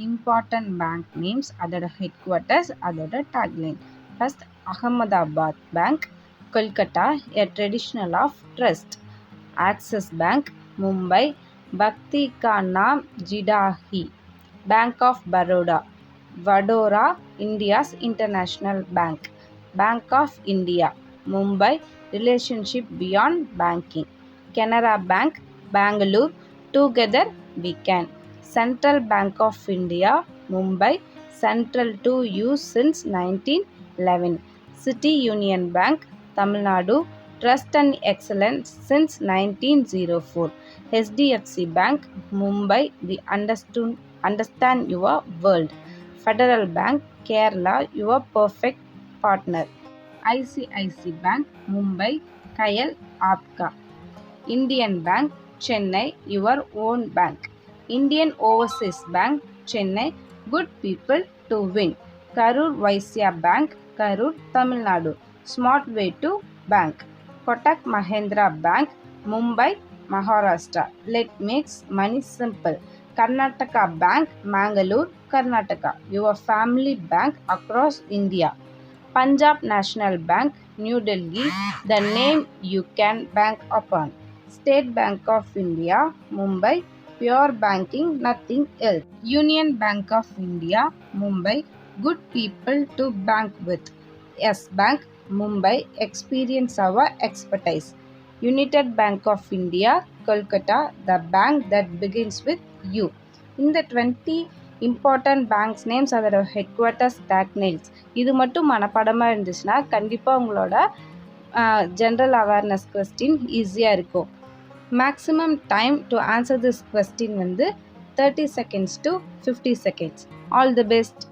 Important bank names, அதோட ஹெட்குவார்ட்டர்ஸ், அதோட tagline. First Ahmedabad bank, Kolkata, a traditional of trust. Axis Bank, Mumbai, Bhakti ka naam Jidahi. Bank of Baroda, Vadodara, India's international bank. Bank of India, Mumbai, relationship beyond banking. Canara Bank, Bangalore, together we can. Central Bank of India, Mumbai, central to use since 1911. City Union Bank, Tamil Nadu, trust and excellence since 1904. HDFC Bank, Mumbai, we understand your world. Federal Bank, Kerala, your perfect partner. ICICI Bank, Mumbai, Kayal Aapka. Indian Bank, Chennai, your own bank. Indian Overseas Bank, Chennai, good people to win. Karur Vysya Bank, Karur, Tamil Nadu, smart way to bank. Kotak Mahindra Bank, Mumbai, Maharashtra, let makes money simple. Karnataka Bank, Mangalore, Karnataka, your family bank across India. Punjab National Bank, New Delhi, the name you can bank upon. State Bank of India, Mumbai, pure banking, nothing else. Union Bank of India, Mumbai, good people to bank with. Yes Bank, Mumbai, experience our expertise. United Bank of India, Kolkata, the bank that begins with U. In the 20 important banks names, அதோட head quarters, taglines, இது மட்டும் மனப்பாடமாக இருந்துச்சுன்னா கண்டிப்பாக உங்களோட general awareness question ஈஸியாக இருக்கும். Maximum time to answer this question வந்து 30 seconds to 50 seconds. All the best.